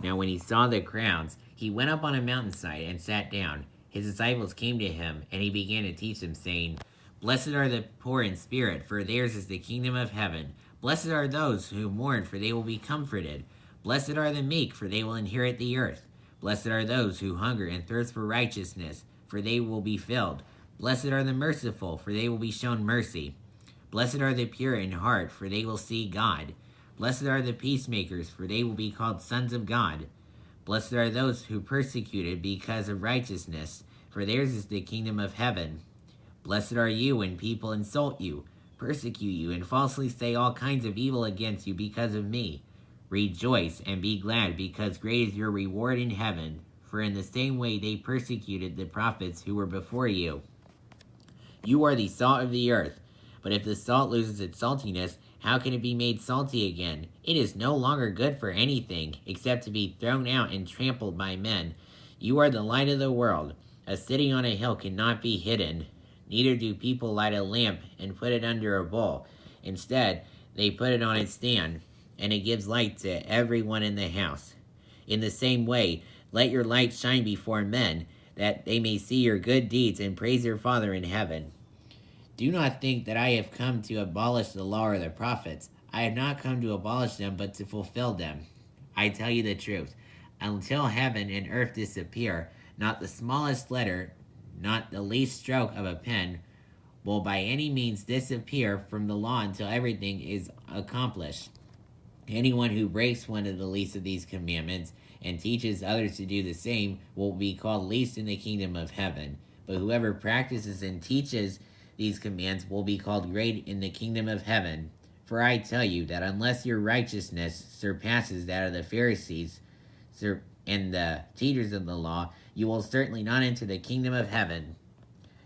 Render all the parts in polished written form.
Now when he saw the crowds, he went up on a mountainside and sat down. His disciples came to him, and he began to teach them, saying, Blessed are the poor in spirit, for theirs is the kingdom of heaven. Blessed are those who mourn, for they will be comforted. Blessed are the meek, for they will inherit the earth. Blessed are those who hunger and thirst for righteousness, for they will be filled. Blessed are the merciful, for they will be shown mercy. Blessed are the pure in heart, for they will see God. Blessed are the peacemakers, for they will be called sons of God. Blessed are those who persecuted because of righteousness, for theirs is the kingdom of heaven. Blessed are you when people insult you, persecute you, and falsely say all kinds of evil against you because of me. Rejoice and be glad, because great is your reward in heaven, for in the same way they persecuted the prophets who were before you. You are the salt of the earth, but if the salt loses its saltiness, how can it be made salty again? It is no longer good for anything, except to be thrown out and trampled by men. You are the light of the world. A city on a hill cannot be hidden. Neither do people light a lamp and put it under a bowl. Instead, they put it on its stand, and it gives light to everyone in the house. In the same way, let your light shine before men, that they may see your good deeds and praise your Father in heaven. Do not think that I have come to abolish the law or the prophets. I have not come to abolish them, but to fulfill them. I tell you the truth. Until heaven and earth disappear, not the smallest letter, not the least stroke of a pen, will by any means disappear from the law until everything is accomplished. Anyone who breaks one of the least of these commandments and teaches others to do the same will be called least in the kingdom of heaven. But whoever practices and teaches these commands will be called great in the kingdom of heaven. For I tell you that unless your righteousness surpasses that of the Pharisees and the teachers of the law, you will certainly not enter the kingdom of heaven.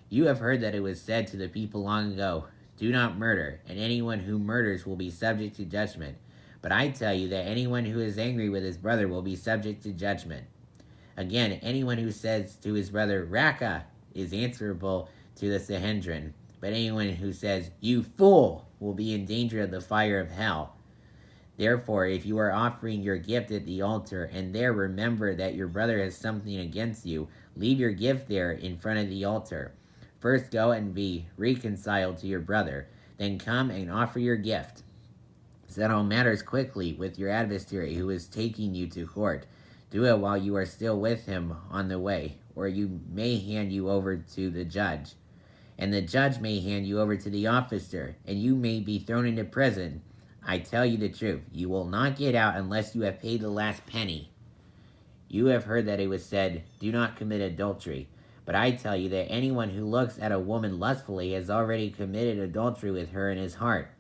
You have heard that it was said to the people long ago, Do not murder, and anyone who murders will be subject to judgment. But I tell you that anyone who is angry with his brother will be subject to judgment. Again, anyone who says to his brother, Raka, is answerable to the Sanhedrin. But anyone who says, You fool, will be in danger of the fire of hell. Therefore, if you are offering your gift at the altar, and there remember that your brother has something against you, leave your gift there in front of the altar. First go and be reconciled to your brother, then come and offer your gift. Settle matters quickly with your adversary who is taking you to court. Do it while you are still with him on the way, or you may hand you over to the judge. And the judge may hand you over to the officer, and you may be thrown into prison. I tell you the truth, you will not get out unless you have paid the last penny. You have heard that it was said, Do not commit adultery. But I tell you that anyone who looks at a woman lustfully has already committed adultery with her in his heart.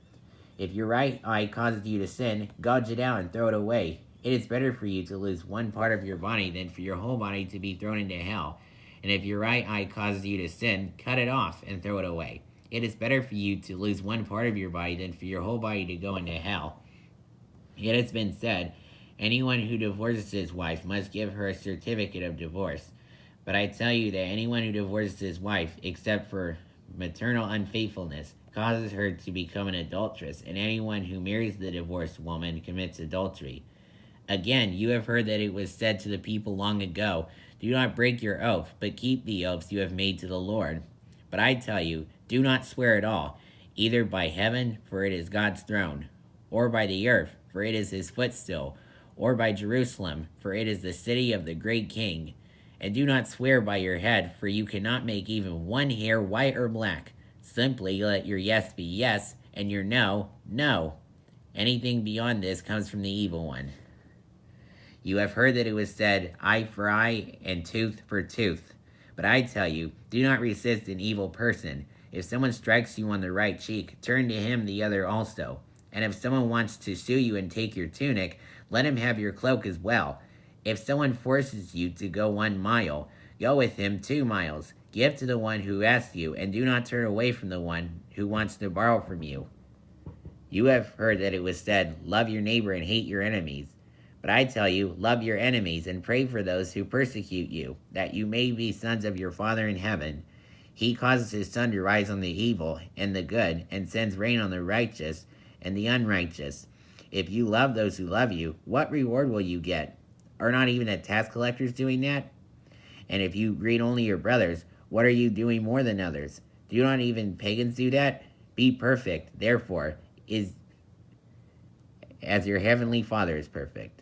If your right eye causes you to sin, gouge it out and throw it away. It is better for you to lose one part of your body than for your whole body to be thrown into hell. And if your right eye causes you to sin, cut it off and throw it away. It is better for you to lose one part of your body than for your whole body to go into hell. It has been said, anyone who divorces his wife must give her a certificate of divorce. But I tell you that anyone who divorces his wife, except for maternal unfaithfulness, causes her to become an adulteress, and anyone who marries the divorced woman commits adultery. Again, you have heard that it was said to the people long ago, Do not break your oath, but keep the oaths you have made to the Lord. But I tell you, do not swear at all, either by heaven, for it is God's throne, or by the earth, for it is his footstool, or by Jerusalem, for it is the city of the great king. And do not swear by your head, for you cannot make even one hair white or black. Simply let your yes be yes, and your no, no. Anything beyond this comes from the evil one. You have heard that it was said, Eye for eye and tooth for tooth. But I tell you, do not resist an evil person. If someone strikes you on the right cheek, turn to him the other also. And if someone wants to sue you and take your tunic, let him have your cloak as well. If someone forces you to go 1 mile, go with him 2 miles. Give to the one who asks you, and do not turn away from the one who wants to borrow from you. You have heard that it was said, Love your neighbor and hate your enemies. But I tell you, love your enemies and pray for those who persecute you, that you may be sons of your Father in heaven. He causes his sun to rise on the evil and the good, and sends rain on the righteous and the unrighteous. If you love those who love you, what reward will you get? Are not even the tax collectors doing that? And if you greet only your brothers, what are you doing more than others? Do not even pagans do that? Be perfect, therefore, is as your heavenly Father is perfect.